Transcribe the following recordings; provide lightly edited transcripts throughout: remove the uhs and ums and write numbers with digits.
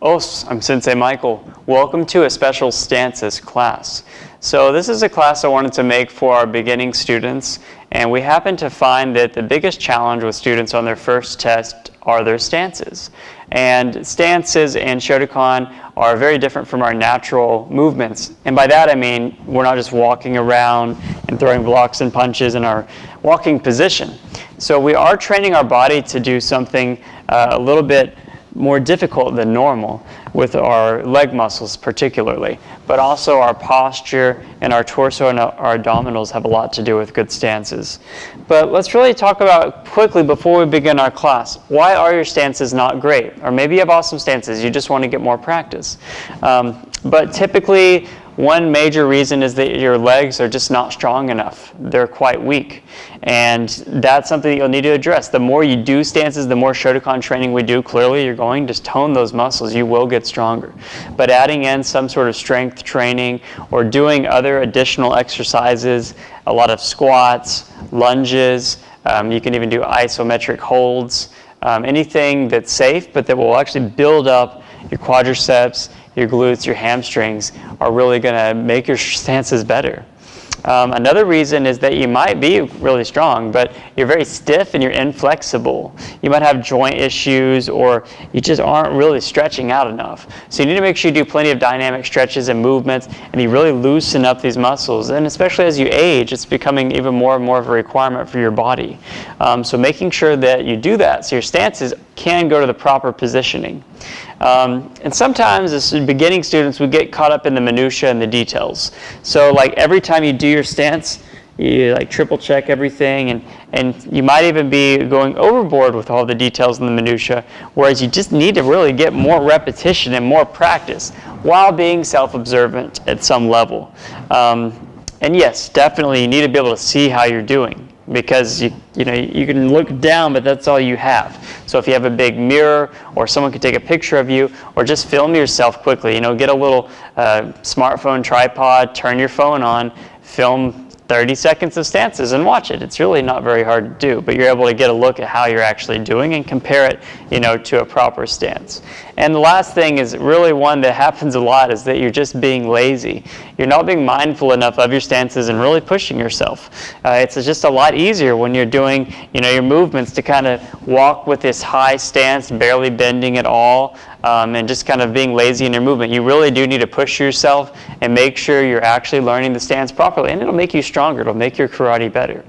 I'm Sensei Michael. Welcome to a special stances class. So this is a class I wanted to make for our beginning students, and we happen to find that the biggest challenge with students on their first test are their stances. And stances and Shotokan are very different from our natural movements. And by that I mean we're not just walking around and throwing blocks and punches in our walking position. So we are training our body to do something a little bit more difficult than normal with our leg muscles particularly, but also our posture and our torso and our abdominals have a lot to do with good stances. But let's really talk about quickly before we begin our class, why are your stances not great? Or maybe you have awesome stances, you just want to get more practice. But typically, one major reason is that your legs are just not strong enough. They're quite weak. And that's something that you'll need to address. The more you do stances, the more Shotokan training we do, clearly you're going to tone those muscles. You will get stronger. But adding in some sort of strength training or doing other additional exercises, a lot of squats, lunges, you can even do isometric holds, anything that's safe but that will actually build up your quadriceps, your glutes, your hamstrings are really going to make your stances better. Another reason is that you might be really strong, but you're very stiff and you're inflexible. You might have joint issues or you just aren't really stretching out enough. So you need to make sure you do plenty of dynamic stretches and movements and you really loosen up these muscles. And especially as you age, it's becoming even more and more of a requirement for your body. So making sure that you do that so your stances can go to the proper positioning. And sometimes as beginning students, we get caught up in the minutia and the details. So like every time you do your stance, you like triple check everything and you might even be going overboard with all the details and the minutia, whereas you just need to really get more repetition and more practice while being self-observant at some level. And yes, definitely you need to be able to see how you're doing, because you can look down, but that's all you have. So if you have a big mirror, or someone could take a picture of you, or just film yourself quickly, get a little smartphone tripod, turn your phone on, film 30 seconds of stances and watch it. It's really not very hard to do, but you're able to get a look at how you're actually doing and compare it, to a proper stance. And the last thing is really one that happens a lot is that you're just being lazy. You're not being mindful enough of your stances and really pushing yourself. It's just a lot easier when you're doing, your movements to kind of walk with this high stance, barely bending at all, and just kind of being lazy in your movement. You really do need to push yourself and make sure you're actually learning the stance properly, and it'll make you stronger. It'll make your karate better.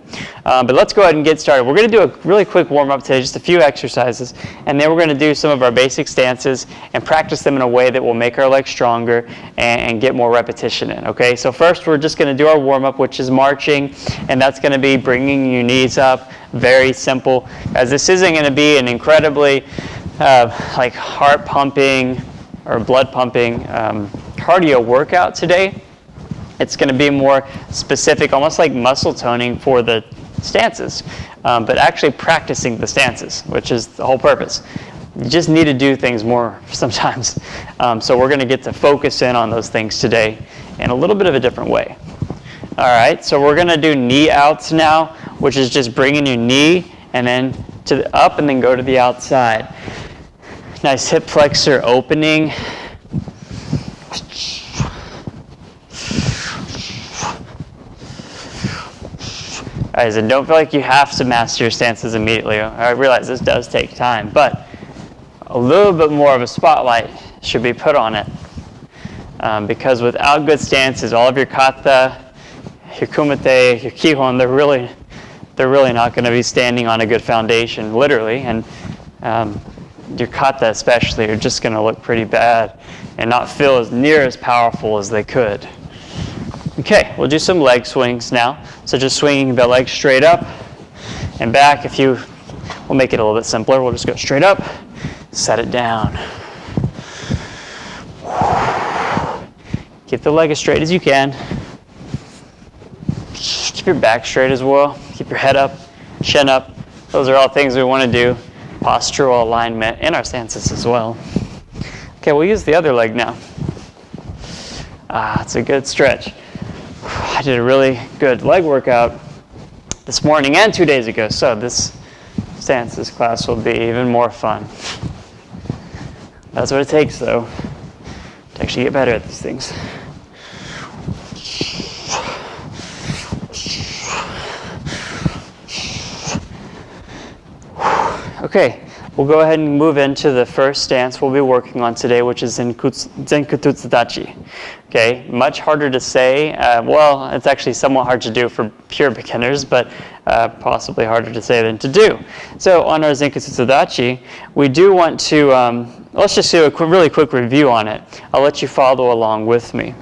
But let's go ahead and get started. We're going to do a really quick warm-up today, just a few exercises, and then we're going to do some of our basic stances and practice them in a way that will make our legs stronger and get more repetition in. Okay, so first we're just going to do our warm-up, which is marching, and that's going to be bringing your knees up. Very simple, as this isn't going to be an incredibly like heart pumping or blood pumping cardio workout today. It's going to be more specific, almost like muscle toning for the stances, but actually practicing the stances, which is the whole purpose. You just need to do things more sometimes. So we're going to get to focus in on those things today in a little bit of a different way. All right, so we're going to do knee outs now, which is just bringing your knee and then to the up and then go to the outside. Nice hip flexor opening. Guys, and don't feel like you have to master your stances immediately. I realize this does take time, but a little bit more of a spotlight should be put on it. Because without good stances, all of your kata, your kumite, your kihon, they're really not going to be standing on a good foundation, literally. And your kata especially are just going to look pretty bad and not feel as near as powerful as they could. Okay, we'll do some leg swings now. So just swinging the leg straight up and back. We'll make it a little bit simpler. We'll just go straight up, set it down. Keep the leg as straight as you can. Keep your back straight as well. Keep your head up, chin up. Those are all things we want to do. Postural alignment in our stances as well. Okay, we'll use the other leg now. It's a good stretch. I did a really good leg workout this morning and 2 days ago, so this stances class will be even more fun. That's what it takes, though, to actually get better at these things. Okay, we'll go ahead and move into the first stance we'll be working on today, which is Zenkutsu-Dachi. Okay, much harder to say. Well, it's actually somewhat hard to do for pure beginners, but possibly harder to say than to do. So on our Zenkutsu-Dachi, we do want to, let's just do a really quick review on it. I'll let you follow along with me.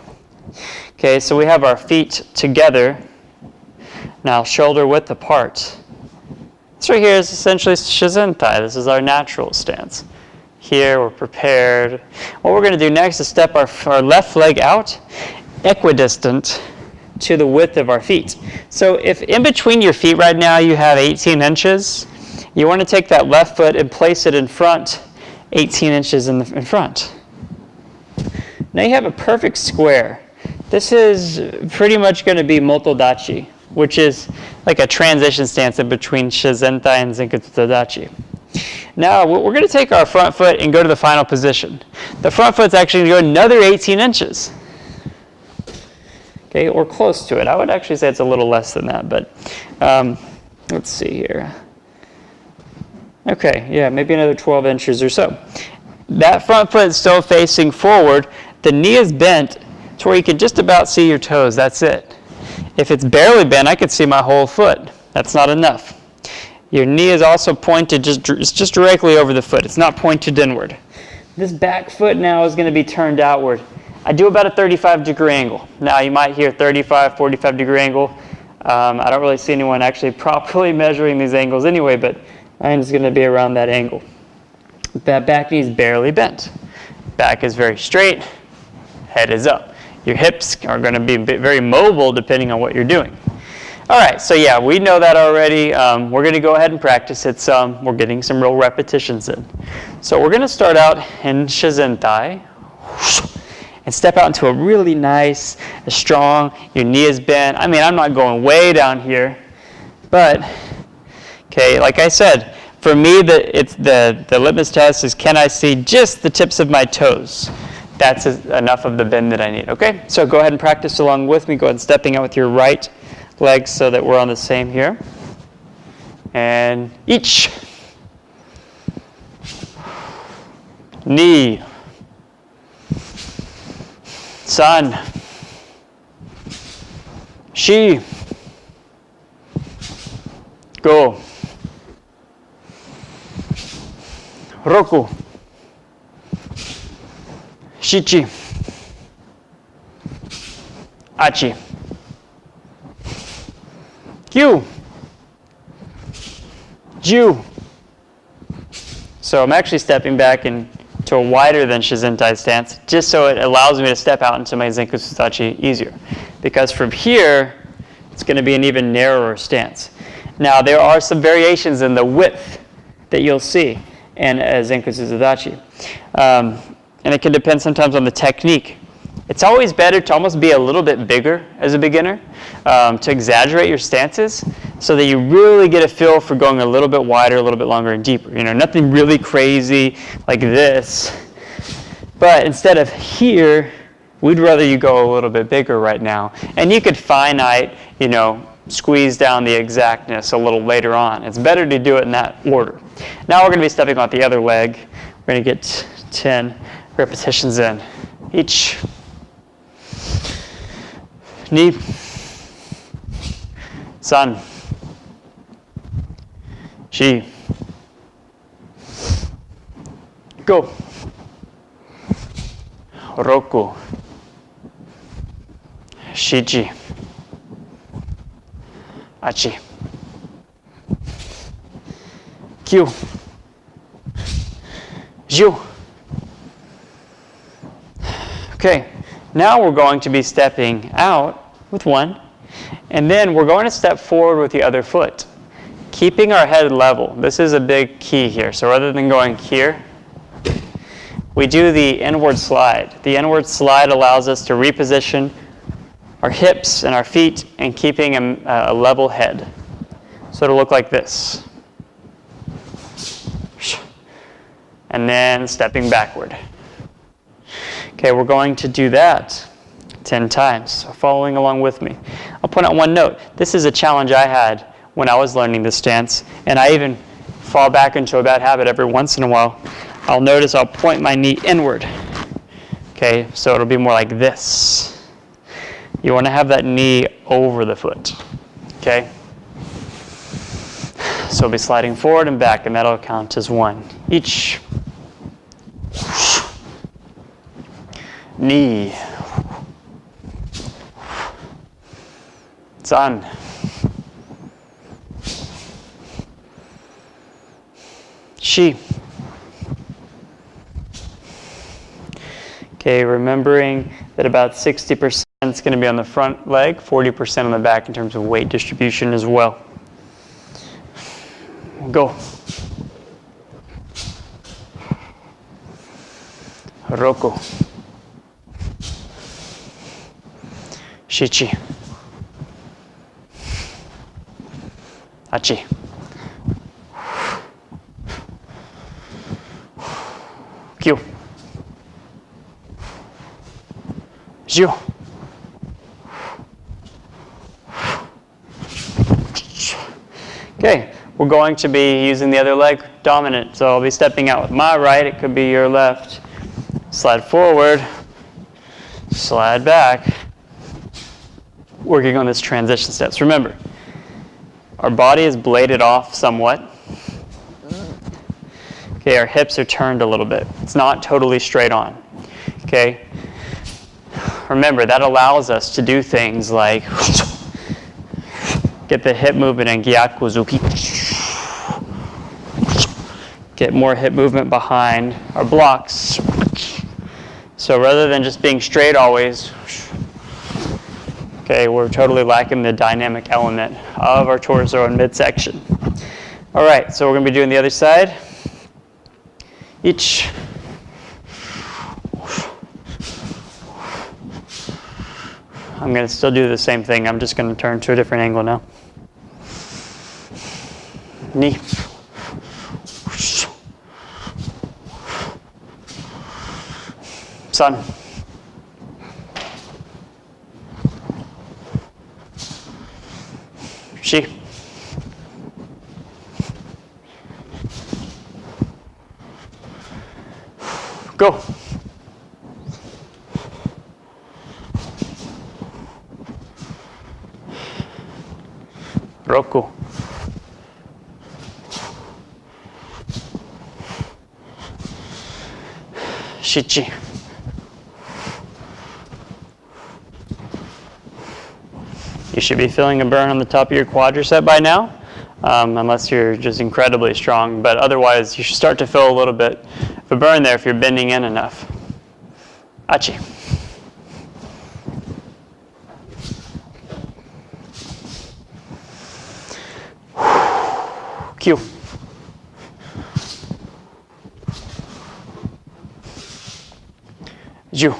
Okay, so we have our feet together, now shoulder width apart. This right here is essentially Shizentai. This is our natural stance. Here we're prepared. What we're going to do next is step our left leg out equidistant to the width of our feet. So if in between your feet right now you have 18 inches, you want to take that left foot and place it in front, 18 inches in front. Now you have a perfect square. This is pretty much going to be Moto-Dachi, which is like a transition stance in between Shizentai and Zenkutsu-Dachi. Now we're going to take our front foot and go to the final position. The front foot's actually going to go another 18 inches. Okay, or close to it. I would actually say it's a little less than that, but let's see here. Okay, yeah, maybe another 12 inches or so. That front foot is still facing forward. The knee is bent to where you can just about see your toes. That's it. If it's barely bent, I could see my whole foot. That's not enough. Your knee is also pointed just directly over the foot. It's not pointed inward. This back foot now is going to be turned outward. I do about a 35-degree angle. Now you might hear 35, 45-degree angle. I don't really see anyone actually properly measuring these angles anyway, but mine is going to be around that angle. That back knee is barely bent. Back is very straight. Head is up. Your hips are going to be very mobile depending on what you're doing. All right, so yeah, we know that already. We're going to go ahead and practice it some. We're getting some real repetitions in. So we're going to start out in Shizentai and step out into a really nice, strong, your knee is bent. I mean, I'm not going way down here, but, okay, like I said, for me, the litmus test is can I see just the tips of my toes? That's enough of the bend that I need, okay? So go ahead and practice along with me. Go ahead and stepping out with your right leg so that we're on the same here. And each. Knee. San. Shi. Go. Roku. Shichi. Achi. Kyu. Ju. So I'm actually stepping back into a wider than Shizentai stance, just so it allows me to step out into my Zenkutsu-Dachi easier. Because from here, it's going to be an even narrower stance. Now, there are some variations in the width that you'll see in Zenkutsu-Dachi. And it can depend sometimes on the technique. It's always better to almost be a little bit bigger as a beginner, to exaggerate your stances so that you really get a feel for going a little bit wider, a little bit longer and deeper. You know, nothing really crazy like this. But instead of here, we'd rather you go a little bit bigger right now. And you could finite, squeeze down the exactness a little later on. It's better to do it in that order. Now we're going to be stepping on the other leg. We're going to get 10 repetitions in. Each. Ni. San. Shi. Go. Roku. Shichi. Achi. Kyu. Ju. Okay, now we're going to be stepping out with one, and then we're going to step forward with the other foot, keeping our head level. This is a big key here. So rather than going here, we do the inward slide. The inward slide allows us to reposition our hips and our feet and keeping a level head. So it'll look like this. and then stepping backward. Okay, we're going to do that 10 times, so following along with me. I'll point out one note. This is a challenge I had when I was learning this stance, and I even fall back into a bad habit every once in a while. I'll notice I'll point my knee inward. Okay, so it'll be more like this. You want to have that knee over the foot. Okay? So we'll be sliding forward and back, and that'll count as 1 each. Knee. San. Shi. Okay, remembering that about 60% is going to be on the front leg, 40% on the back in terms of weight distribution as well. Go. Roku. Shichi. Achi. Kyu. Jiu. Okay, we're going to be using the other leg dominant. So I'll be stepping out with my right. It could be your left. Slide forward. Slide back. Working on this transition steps. Remember, our body is bladed off somewhat. Okay, our hips are turned a little bit. It's not totally straight on. Okay? Remember, that allows us to do things like get the hip movement in Gyaku-Zuki. Get more hip movement behind our blocks. So rather than just being straight always, okay, we're totally lacking the dynamic element of our torso and midsection. All right, so we're going to be doing the other side. Each. I'm going to still do the same thing. I'm just going to turn to a different angle now. Knee. Sun. Shi. Go. Roku. Shichi. You should be feeling a burn on the top of your quadricep by now, unless you're just incredibly strong. But otherwise, you should start to feel a little bit of a burn there if you're bending in enough. Achi. Q. Ju.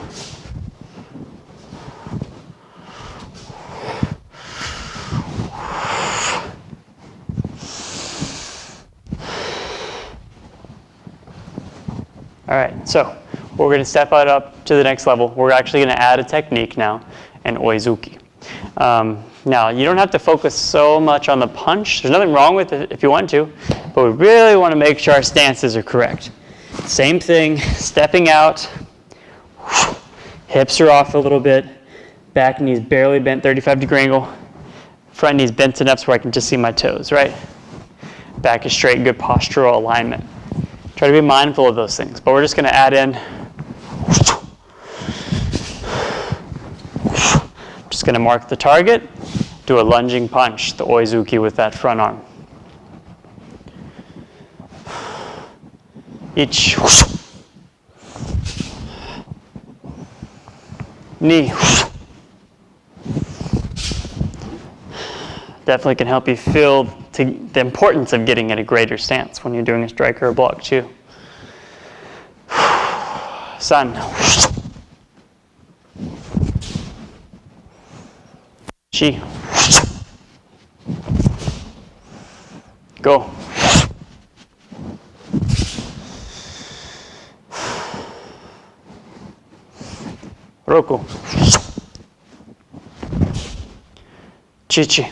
All right, so we're going to step it up to the next level. We're actually going to add a technique now, an Oi-Zuki. Now, you don't have to focus so much on the punch. There's nothing wrong with it if you want to, but we really want to make sure our stances are correct. Same thing, stepping out, hips are off a little bit, back knee's barely bent, 35-degree angle, front knee's bent enough so I can just see my toes, right? Back is straight, good postural alignment. Try to be mindful of those things, but we're just going to add in. Just going to mark the target, do a lunging punch, the Oi-Zuki with that front arm. Each. Knee. Definitely can help you feel the importance of getting at a greater stance when you're doing a strike or a block too. Sun. Shi. Roku. Chichi.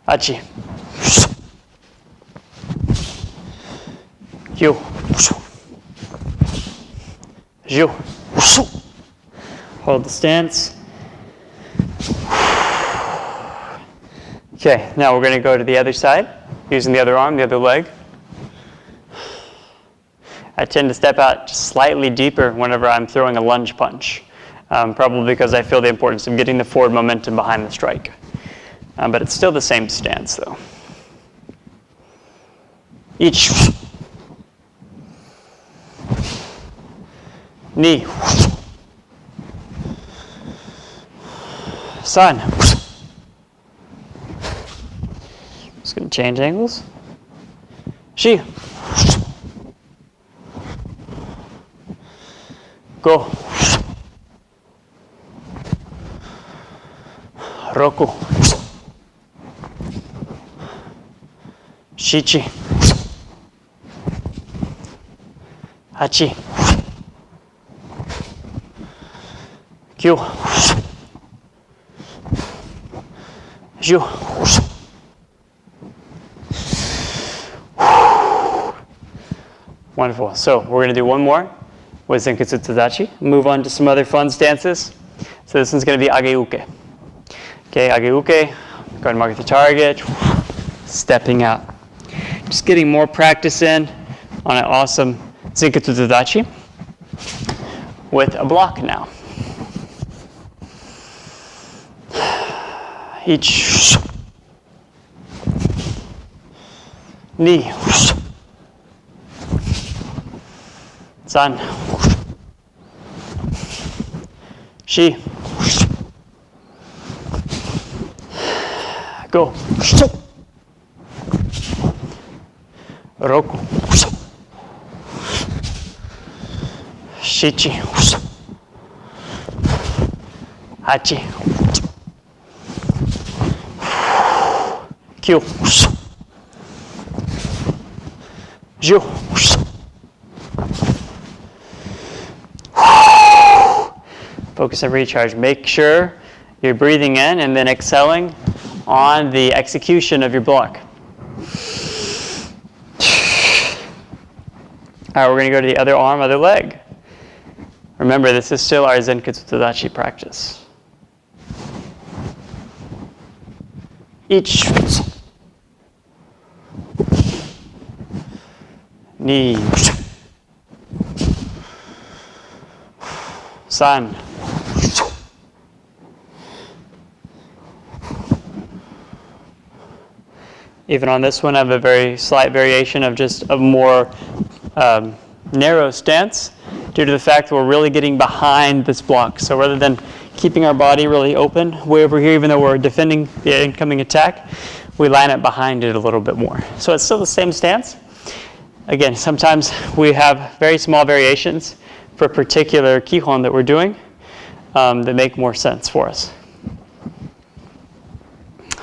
Achi. Yu. Ju. Hold the stance. Okay, now we're going to go to the other side, using the other arm, the other leg. I tend to step out just slightly deeper whenever I'm throwing a lunge punch, probably because I feel the importance of getting the forward momentum behind the strike. But it's still the same stance, though. Each. Knee. San. Just going to change angles. Shi. Go. Roku. Shichi. Hachi. Kyu. Ju. Wonderful. So we're going to do one more with Zenkutsu-Dachi. Move on to some other fun stances. So this one's going to be Age-Uke. Okay, Age-Uke. Go ahead and mark the target. Stepping out. Just getting more practice in on an awesome Zenkutsu-Dachi with a block now. Each. Knee. San. Shi. Go. Roku. Shichi. Hachi. Kyu. Ju. Focus and recharge. Make sure you're breathing in and then exhaling on the execution of your block. All right, we're going to go to the other arm, other leg. Remember, this is still our Zenkutsu-Dachi practice. Each. Knee. San. Even on this one, I have a very slight variation of just a more narrow stance due to the fact that we're really getting behind this block. So rather than keeping our body really open way over here, even though we're defending the incoming attack, we line it behind it a little bit more. So it's still the same stance. Again, sometimes we have very small variations for a particular kihon that we're doing that make more sense for us.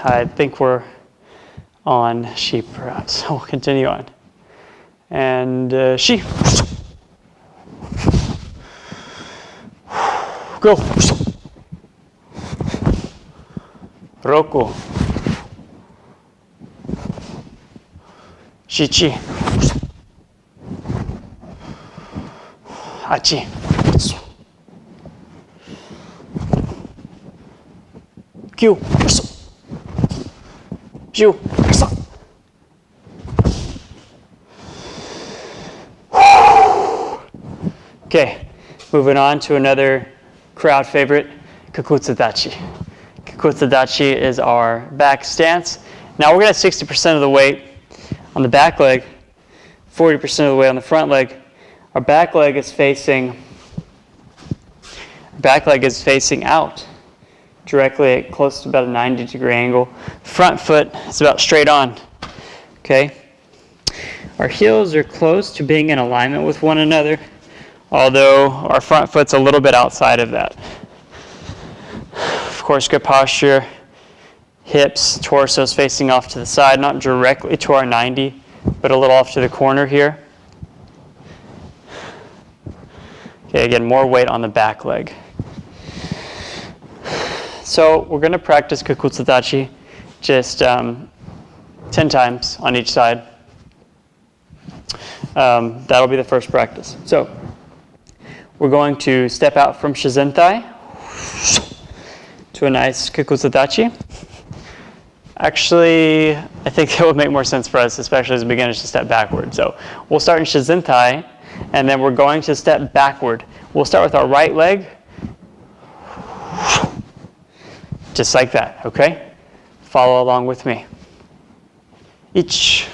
I think we're on Shi, perhaps. We'll continue on. And Shi. Go. Roku. Shichi. Hachi. Kyu. Ju. Okay, moving on to another crowd favorite, Kokutsu-Dachi. Kokutsu-Dachi is our back stance. Now we're going to have 60% of the weight on the back leg, 40% of the weight on the front leg. Our back leg is facing out directly at close to about a 90-degree angle. Front foot is about straight on. Okay. Our heels are close to being in alignment with one another, although our front foot's a little bit outside of that. Of course, good posture. Hips, torso's facing off to the side, not directly to our 90, but a little off to the corner here. Okay, again, more weight on the back leg. So we're going to practice Kokutsu-Dachi just 10 times on each side. That'll be the first practice. So we're going to step out from Shizentai to a nice Kokutsu-Dachi. Actually, I think it would make more sense for us, especially as beginners, to step backward. So we'll start in Shizentai, and then we're going to step backward. We'll start with our right leg, just like that, okay? Follow along with me. Ich.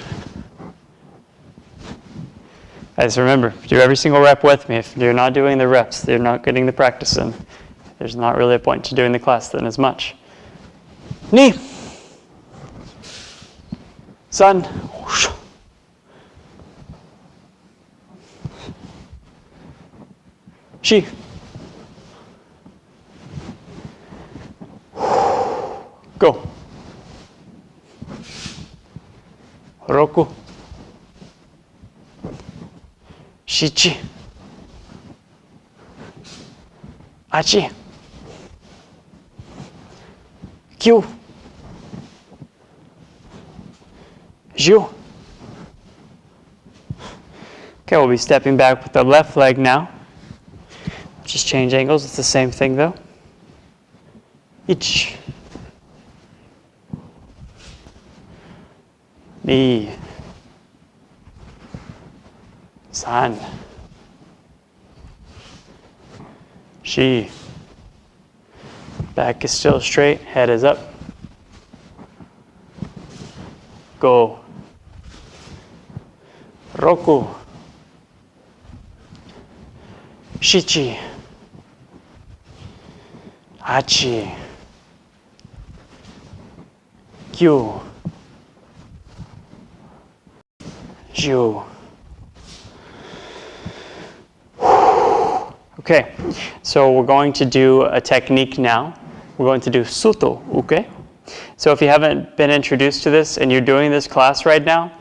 Guys, remember, do every single rep with me. If you're not doing the reps, you're not getting the practice in. There's not really a point to doing the class then as much. Ni. San. Shi. Go. Roku. Shichi. Achi. Kyu. Ju. Okay, we'll be stepping back with the left leg now. Just change angles. It's the same thing though. Ich. Ni. San. Shi. Back is still straight, head is up. Go. Roku. Shichi. Achi. Kyu. Ju. Okay, so we're going to do a technique now. We're going to do Shuto-Uke. So if you haven't been introduced to this and you're doing this class right now,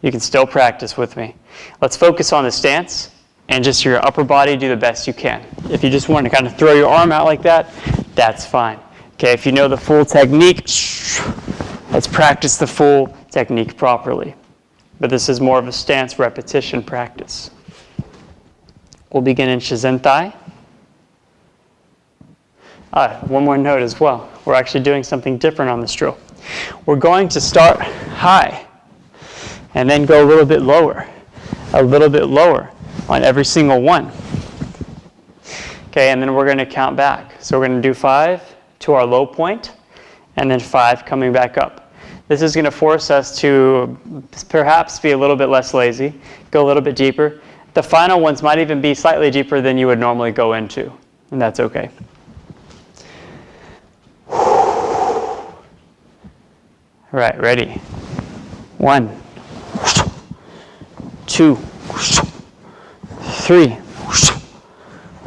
you can still practice with me. Let's focus on the stance and just your upper body, do the best you can. If you just want to kind of throw your arm out like that, that's fine. Okay, if you know the full technique, let's practice the full technique properly. But this is more of a stance repetition practice. We'll begin in Shizentai. One more note as well. We're actually doing something different on this drill. We're going to start high and then go a little bit lower on every single one. Okay, and then we're going to count back. So we're going to do 5 to our low point and then 5 coming back up. This is going to force us to perhaps be a little bit less lazy, go a little bit deeper. The final ones might even be slightly deeper than you would normally go into, and that's okay. All right, ready? 1, 2, 3,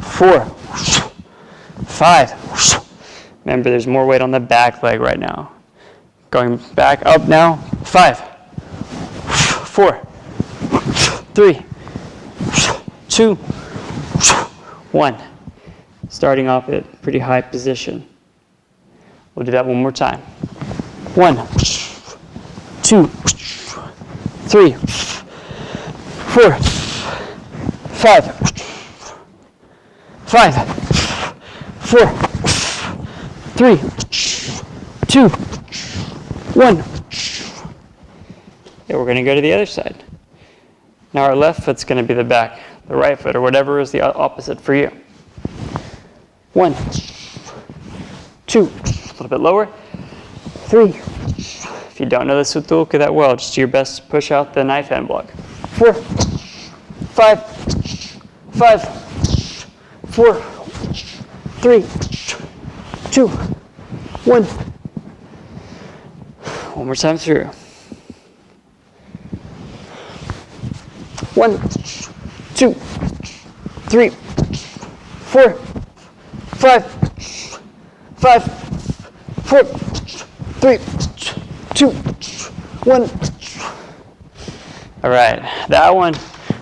4, 5. Remember, there's more weight on the back leg right now. Going back up now. 5, 4, 3, 2, 1. Starting off at a pretty high position. We'll do that one more time. 1, 2, 3, 4, 5, 5, 4, 3, 2, 1. Yeah, we're going to go to the other side. Now our left foot's going to be the back, the right foot, or whatever is the opposite for you. 1, 2, a little bit lower. 3. If you don't know the Shuto-Uke that well, just do your best to push out the knife hand block. 4, 5, 5, 4, 3, 2, 1. One more time through. 1, 2, 3, 4, 5, 5, 4, 3, 2, 1. All right, that one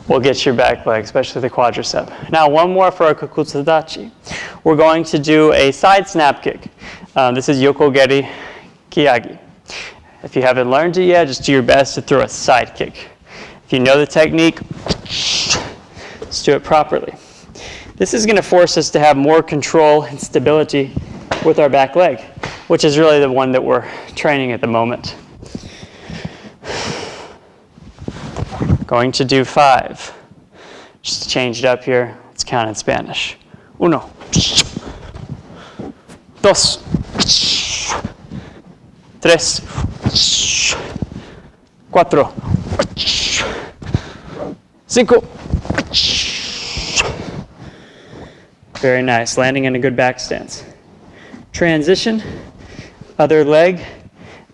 will get your back leg, especially the quadricep. Now, one more for our Kokutsu-Dachi. We're going to do a side snap kick. This is Yoko-Geri Keage. If you haven't learned it yet, just do your best to throw a side kick. If you know the technique, let's do it properly. This is going to force us to have more control and stability with our back leg, which is really the one that we're training at the moment. Going to do 5. Just to change it up here, let's count in Spanish. 1, 2, 3, 4, 5. Very nice, landing in a good back stance. Transition, other leg.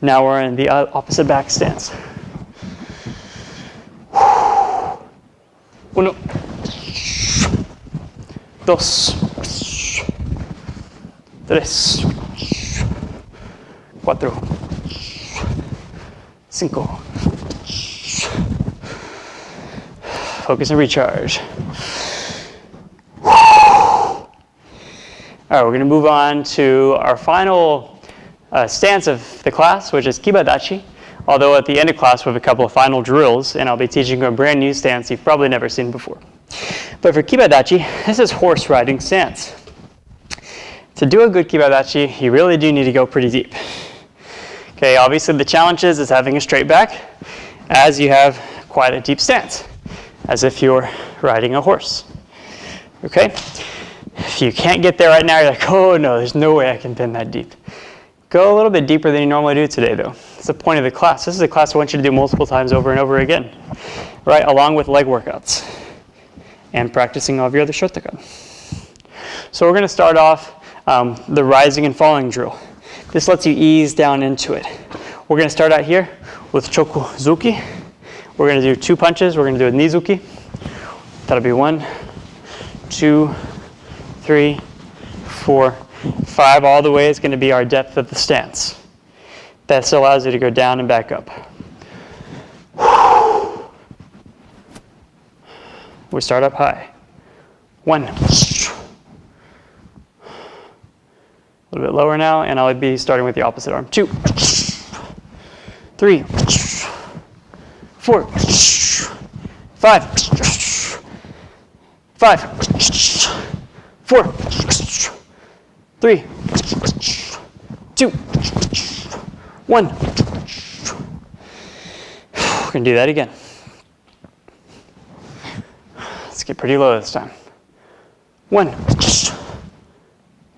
Now we're in the opposite back stance. 1, 2, 3, 4, 5. Focus and recharge. All right, we're going to move on to our final stance of the class, which is Kiba-Dachi. Although at the end of class, we have a couple of final drills, and I'll be teaching you a brand new stance you've probably never seen before. But for Kiba-Dachi, this is horse riding stance. To do a good Kiba-Dachi, you really do need to go pretty deep. Okay, obviously the challenge is having a straight back, as you have quite a deep stance, as if you're riding a horse. Okay? If you can't get there right now, you're like, oh no, there's no way I can pin that deep. Go a little bit deeper than you normally do today, though. It's the point of the class. This is a class I want you to do multiple times over and over again, right? Along with leg workouts and practicing all of your other Shotokan. So we're going to start off the rising and falling drill. This lets you ease down into it. We're going to start out here with Choku-Zuki. We're going to do 2 punches. We're going to do a Oi-Zuki. That'll be 1, 2, 3, 4, 5. All the way is going to be our depth of the stance. That allows you to go down and back up. We start up high. 1. A little bit lower now, and I'll be starting with the opposite arm. 2. 3. 4. 5. 5. 4. 3. 2. 1. We're going to do that again. Let's get pretty low this time. 1.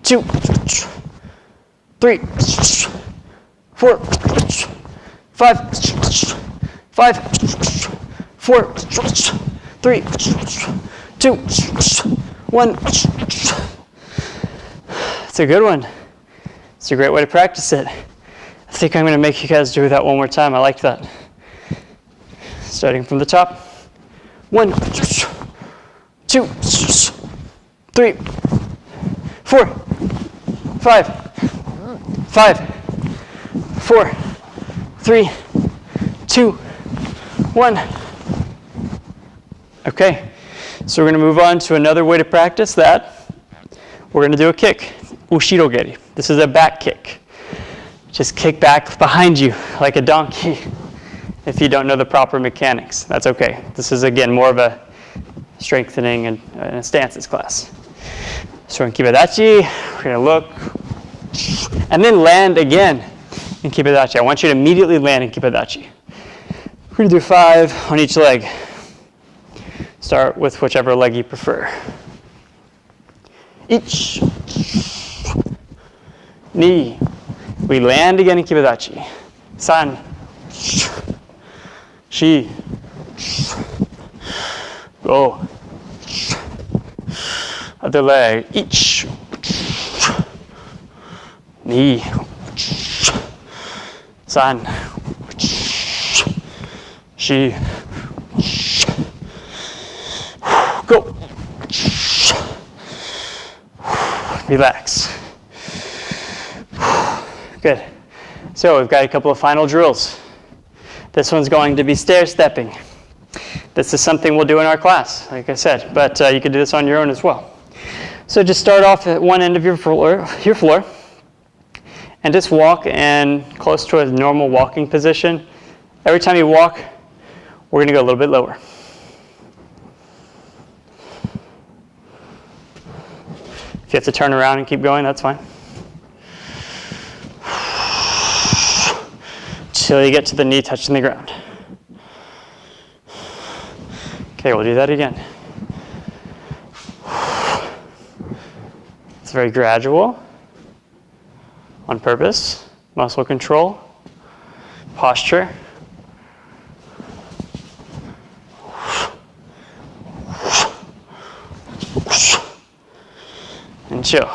2. 3. 4. 5. 5. 4. 3. 2. 1. It's a good one. It's a great way to practice it. I think I'm going to make you guys do that one more time. I like that. Starting from the top. 1, 2, 3, 4, 5, 5, 4, 3, 2, 1. Okay, so we're going to move on to another way to practice that. We're going to do a kick, Ushiro-Geri. This is a back kick. Just kick back behind you like a donkey. If you don't know the proper mechanics, that's okay. This is, again, more of a strengthening and a stances class. So in Kiba-Dachi, we're going to look and then land again in Kiba-Dachi. I want you to immediately land in Kiba-Dachi. We're going to do 5 on each leg. Start with whichever leg you prefer. Each. Ni. We land again in Kiba-Dachi. San. Shi. Go. Other leg. Each. Ni. San. Shi. Go. Relax. Good. So we've got a couple of final drills. This one's going to be stair stepping. This is something we'll do in our class, like I said, but you can do this on your own as well. So just start off at one end of your floor, and just walk in close to a normal walking position. Every time you walk, we're going to go a little bit lower. If you have to turn around and keep going, that's fine. Till you get to the knee touching the ground. Okay, we'll do that again. It's very gradual, on purpose, muscle control, posture. And chill.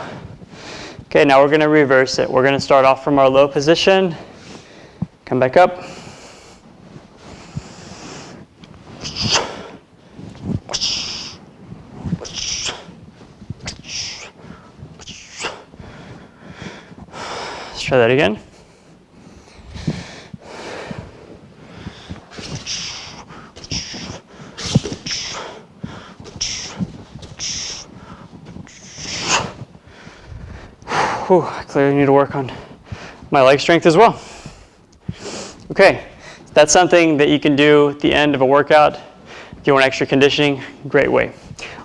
Okay, now we're going to reverse it. We're going to start off from our low position, come back up. Let's try that again. Whew, I clearly need to work on my leg strength as well. Okay, that's something that you can do at the end of a workout. If you want extra conditioning, great way.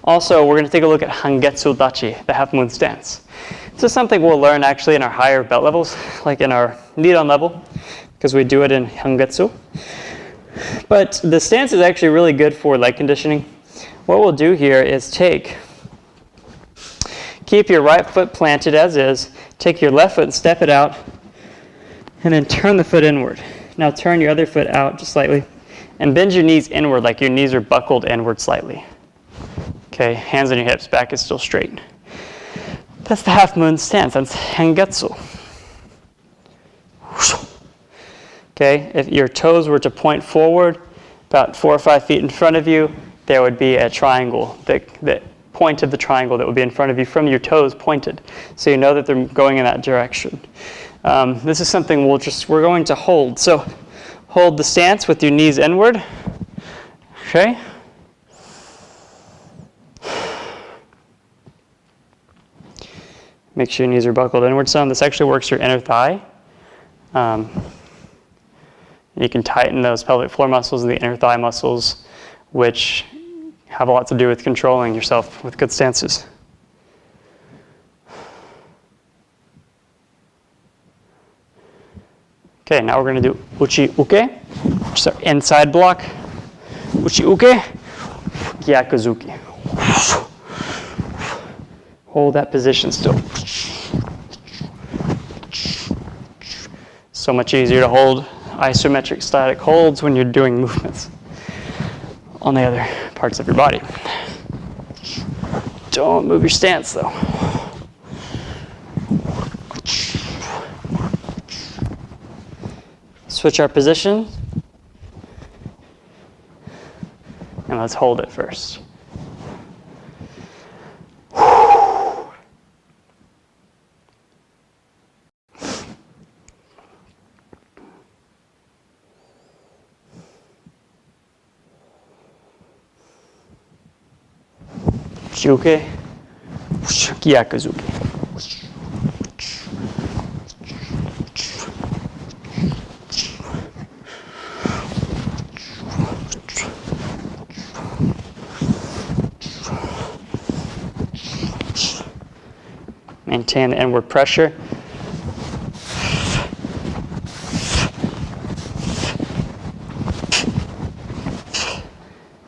Also, we're going to take a look at Hangetsu-Dachi, the half moon stance. This is something we'll learn actually in our higher belt levels, like in our knee-down level, because we do it in Hangetsu. But the stance is actually really good for leg conditioning. What we'll do here is keep your right foot planted as is, take your left foot and step it out, and then turn the foot inward. Now turn your other foot out just slightly, and bend your knees inward like your knees are buckled inward slightly. Okay, hands on your hips, back is still straight. That's the half moon stance, that's Hangetsu. Okay, if your toes were to point forward, about 4 or 5 feet in front of you, there would be a triangle, the point of the triangle that would be in front of you from your toes pointed. So you know that they're going in that direction. This is something we're going to hold. So hold the stance with your knees inward. Okay. Make sure your knees are buckled inward some. This actually works your inner thigh. You can tighten those pelvic floor muscles and the inner thigh muscles, which have a lot to do with controlling yourself with good stances. Okay, now we're going to do Uchi-Uke, which is our inside block. Uchi-Uke, Gyaku-Zuki. Hold that position still. So much easier to hold isometric static holds when you're doing movements on the other parts of your body. Don't move your stance though. Switch our position, and let's hold it first. Age-Uke, Gyaku-Zuki. Maintain the inward pressure.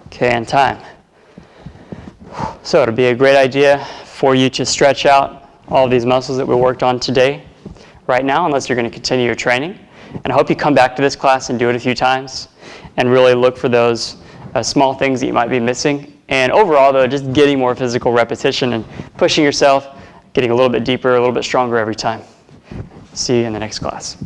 Okay, and time. So it'll be a great idea for you to stretch out all of these muscles that we worked on today, right now, unless you're going to continue your training. And I hope you come back to this class and do it a few times and really look for those small things that you might be missing. And overall, though, just getting more physical repetition and pushing yourself, getting a little bit deeper, a little bit stronger every time. See you in the next class.